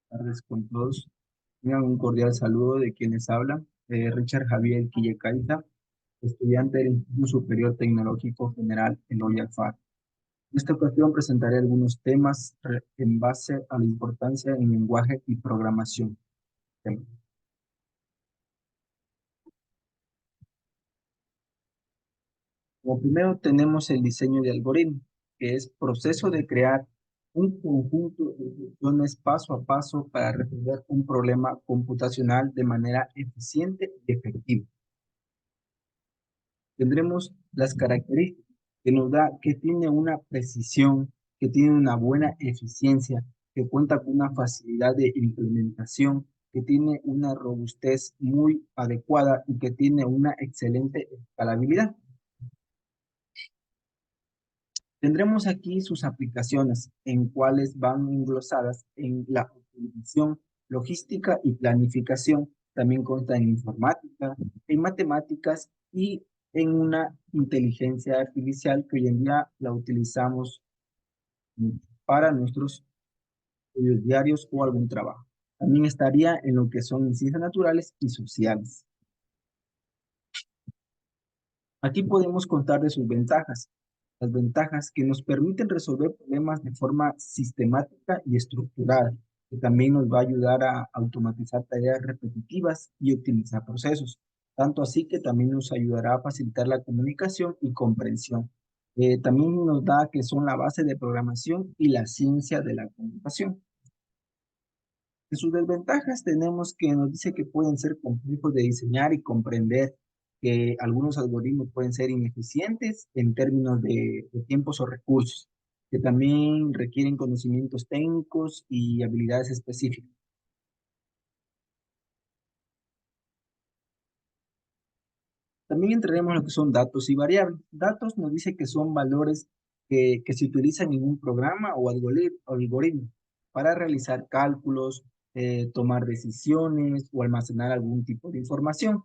Tardes con todos. Tengan un cordial saludo de quienes hablan. Richard Javier Quillecaiza, estudiante del Instituto Superior Tecnológico General Eloy Alfaro. En esta ocasión presentaré algunos temas en base a la importancia en lenguaje y programación. Como primero tenemos el diseño de algoritmo, que es proceso de crear un conjunto de funciones paso a paso para resolver un problema computacional de manera eficiente y efectiva. Tendremos las características que nos da que tiene una precisión, que tiene una buena eficiencia, que cuenta con una facilidad de implementación, que tiene una robustez muy adecuada y que tiene una excelente escalabilidad. Tendremos aquí sus aplicaciones, en cuales van englosadas en la optimización, logística y planificación. También consta en informática, en matemáticas y en una inteligencia artificial que hoy en día la utilizamos para nuestros estudios diarios o algún trabajo. También estaría en lo que son ciencias naturales y sociales. Aquí podemos contar de sus ventajas. Las ventajas que nos permiten resolver problemas de forma sistemática y estructurada, que también nos va a ayudar a automatizar tareas repetitivas y optimizar procesos. Tanto así que también nos ayudará a facilitar la comunicación y comprensión. También nos da que son la base de programación y la ciencia de la computación. En sus desventajas tenemos que nos dice que pueden ser complejos de diseñar y comprender, que algunos algoritmos pueden ser ineficientes en términos de tiempos o recursos, que también requieren conocimientos técnicos y habilidades específicas. También entraremos en lo que son datos y variables. Datos nos dice que son valores que se utilizan en un programa o algoritmo para realizar cálculos, tomar decisiones o almacenar algún tipo de información.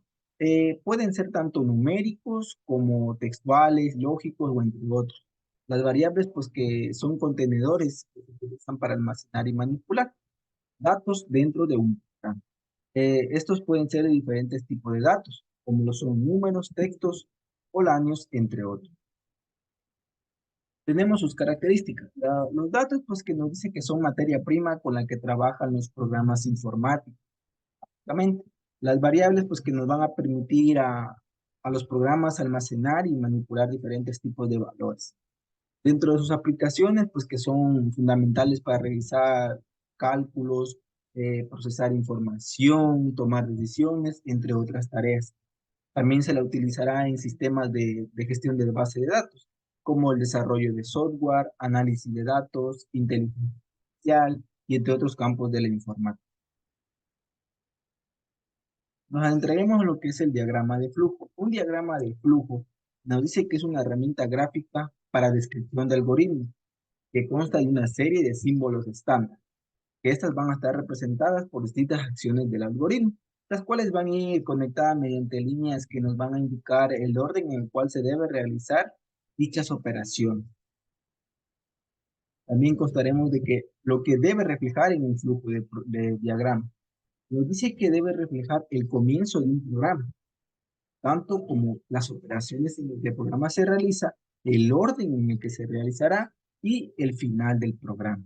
Pueden ser tanto numéricos como textuales, lógicos o entre otros. Las variables, pues que son contenedores que se utilizan para almacenar y manipular datos dentro de un programa. Estos pueden ser de diferentes tipos de datos, como lo son números, textos, años, entre otros. Tenemos sus características. Los datos, pues que nos dice que son materia prima con la que trabajan los programas informáticos. Básicamente. Las variables, pues que nos van a permitir a los programas almacenar y manipular diferentes tipos de valores. Dentro de sus aplicaciones, pues que son fundamentales para realizar cálculos, procesar información, tomar decisiones, entre otras tareas. También se la utilizará en sistemas de gestión de base de datos, como el desarrollo de software, análisis de datos, inteligencia artificial y entre otros campos de la informática. Nos adentraremos en lo que es el diagrama de flujo. Un diagrama de flujo nos dice que es una herramienta gráfica para descripción de algoritmos, que consta de una serie de símbolos estándar, que estas van a estar representadas por distintas acciones del algoritmo, las cuales van a ir conectadas mediante líneas que nos van a indicar el orden en el cual se debe realizar dichas operaciones. También constaremos de que lo que debe reflejar en el flujo de diagrama, nos dice que debe reflejar el comienzo de un programa, tanto como las operaciones en las que el programa se realiza, el orden en el que se realizará y el final del programa.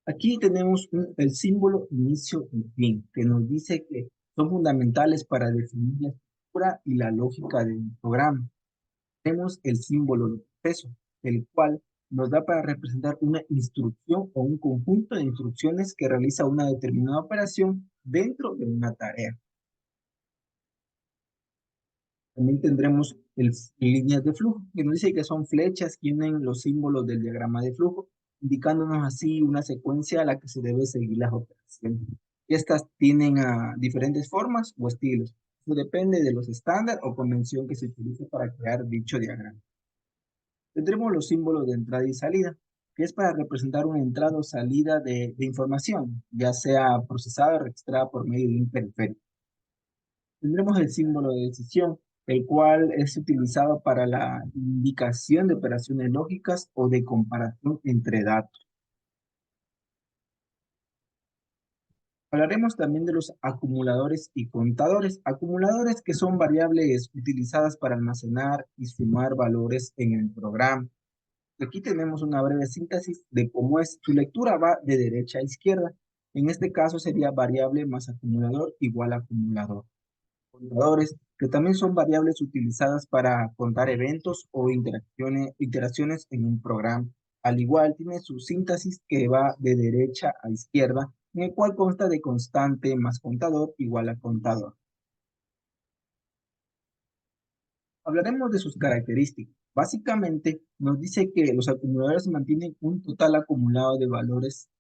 Aquí tenemos el símbolo inicio y fin, que nos dice que son fundamentales para definir la estructura y la lógica del programa. Tenemos el símbolo de proceso, el cual nos da para representar una instrucción o un conjunto de instrucciones que realiza una determinada operación dentro de una tarea. También tendremos líneas de flujo, que nos dice que son flechas que unen los símbolos del diagrama de flujo, indicándonos así una secuencia a la que se debe seguir las operaciones. Estas tienen diferentes formas o estilos. Eso depende de los estándares o convención que se utilice para crear dicho diagrama. Tendremos los símbolos de entrada y salida, que es para representar una entrada o salida de información, ya sea procesada o registrada por medio de un periférico. Tendremos el símbolo de decisión, el cual es utilizado para la indicación de operaciones lógicas o de comparación entre datos. Hablaremos también de los acumuladores y contadores. Acumuladores que son variables utilizadas para almacenar y sumar valores en el programa. Aquí tenemos una breve síntesis de cómo es. Su lectura va de derecha a izquierda. En este caso sería variable más acumulador igual a acumulador. Contadores, que también son variables utilizadas para contar eventos o iteraciones en un programa. Al igual, tiene su síntesis que va de derecha a izquierda, en el cual consta de constante más contador igual a contador. Hablaremos de sus características. Básicamente, nos dice que los acumuladores mantienen un total acumulado de valores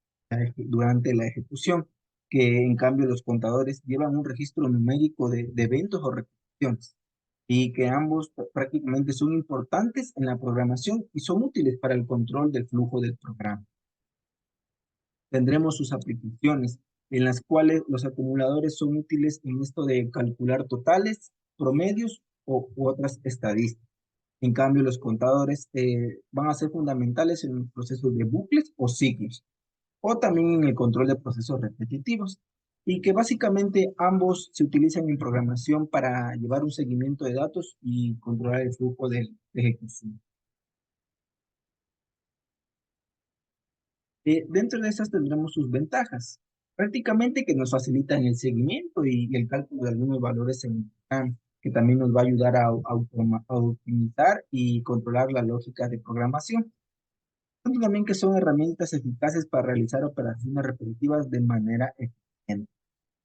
durante la ejecución, que en cambio los contadores llevan un registro numérico de eventos o repeticiones, y que ambos prácticamente son importantes en la programación y son útiles para el control del flujo del programa. Tendremos sus aplicaciones, en las cuales los acumuladores son útiles en esto de calcular totales, promedios u otras estadísticas. En cambio, los contadores van a ser fundamentales en los procesos de bucles o ciclos, o también en el control de procesos repetitivos, y que básicamente ambos se utilizan en programación para llevar un seguimiento de datos y controlar el flujo de ejecución. Dentro de estas tendremos sus ventajas, prácticamente que nos facilitan el seguimiento y el cálculo de algunos valores en el programa, que también nos va a ayudar a optimizar y controlar la lógica de programación. Tanto también que son herramientas eficaces para realizar operaciones repetitivas de manera eficiente.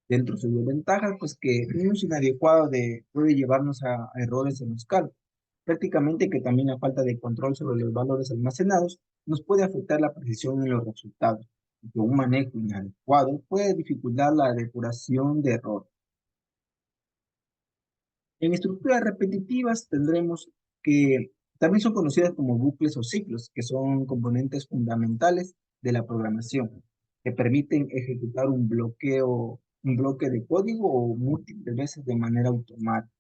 Dentro de sus ventajas, pues que un uso inadecuado puede llevarnos a errores en los cálculos. Prácticamente que también la falta de control sobre los valores almacenados nos puede afectar la precisión en los resultados. Y que un manejo inadecuado puede dificultar la depuración de errores. En estructuras repetitivas tendremos que también son conocidas como bucles o ciclos, que son componentes fundamentales de la programación, que permiten ejecutar un bloque de código o múltiples veces de manera automática.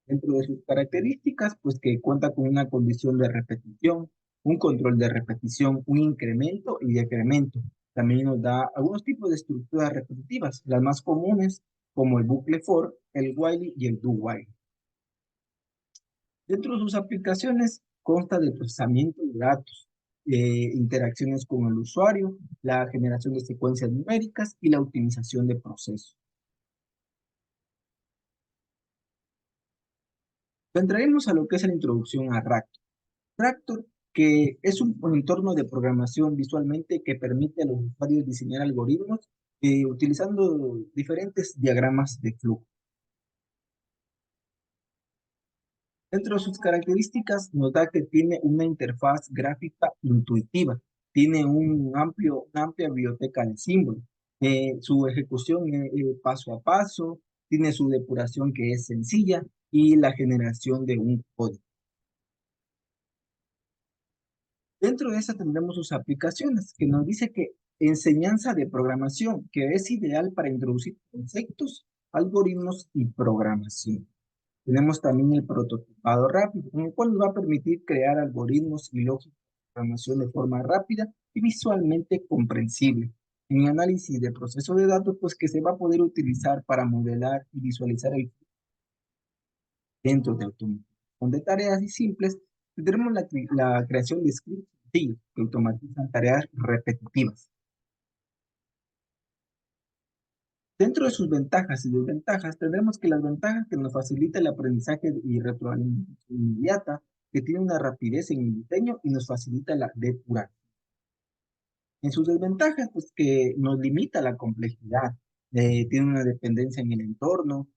Dentro de sus características, pues que cuenta con una condición de repetición, un control de repetición, un incremento y decremento. También nos da algunos tipos de estructuras repetitivas, las más comunes como el bucle for, el while y el do while. Dentro de sus aplicaciones consta de procesamiento de datos, interacciones con el usuario, la generación de secuencias numéricas y la optimización de procesos. Entraremos a lo que es la introducción a Raptor. Raptor, que es un entorno de programación visualmente que permite a los usuarios diseñar algoritmos utilizando diferentes diagramas de flujo. Dentro de sus características nos da que tiene una interfaz gráfica intuitiva, tiene una amplia biblioteca de símbolos, su ejecución es paso a paso, tiene su depuración que es sencilla y la generación de un código. Dentro de esa tendremos sus aplicaciones, que nos dice que enseñanza de programación, que es ideal para introducir conceptos, algoritmos y programación. Tenemos también el prototipado rápido, en el cual nos va a permitir crear algoritmos y lógica de programación de forma rápida y visualmente comprensible. En análisis de proceso de datos, pues que se va a poder utilizar para modelar y visualizar el dentro de automatización de tareas y simples. Tendremos la creación de scripts sencillos que automatizan tareas repetitivas. Dentro de sus ventajas y desventajas, tendremos que las ventajas que nos facilita el aprendizaje y retroalimentación inmediata, que tiene una rapidez en el diseño y nos facilita la depuración. En sus desventajas, pues que nos limita la complejidad, tiene una dependencia en el entorno,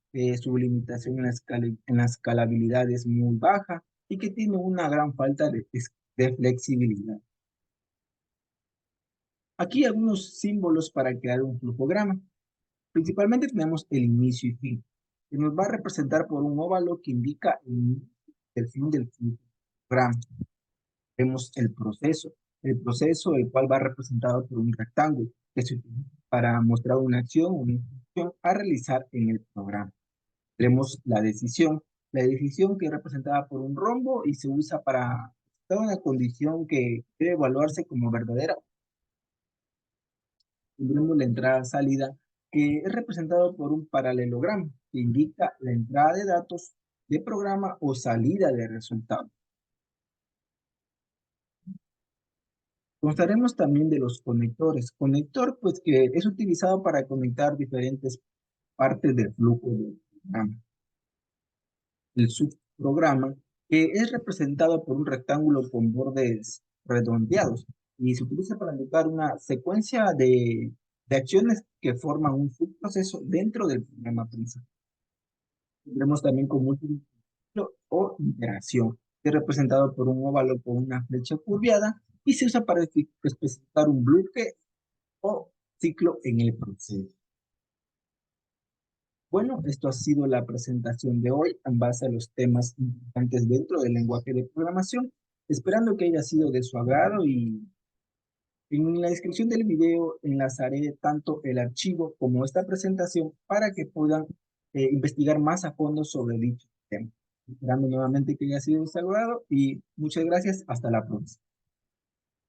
su limitación en la escalabilidad es muy baja y que tiene una gran falta de flexibilidad. Aquí algunos símbolos para crear un flujograma. Principalmente tenemos el inicio y fin, que nos va a representar por un óvalo que indica el fin del programa. Vemos el proceso el cual va representado por un rectángulo, que se utiliza para mostrar una acción o una instrucción a realizar en el programa. Tenemos la decisión, la decisión que es representada por un rombo y se usa para toda una condición que debe evaluarse como verdadera. Tendremos la entrada-salida, que es representado por un paralelogramo, que indica la entrada de datos de programa o salida de resultado. Constaremos también de los conectores. Conector, pues que es utilizado para conectar diferentes partes del flujo del programa. El subprograma, que es representado por un rectángulo con bordes redondeados y se utiliza para indicar una secuencia de acciones que forman un subproceso dentro del programa principal. Tendremos también como último ciclo o interacción, que es representado por un óvalo con una flecha curviada y se usa para especificar un bloque o ciclo en el proceso. Bueno, esto ha sido la presentación de hoy en base a los temas importantes dentro del lenguaje de programación, esperando que haya sido de su agrado y en la descripción del video enlazaré tanto el archivo como esta presentación para que puedan investigar más a fondo sobre dicho tema. Esperando nuevamente que haya sido de su agrado y muchas gracias. Hasta la próxima.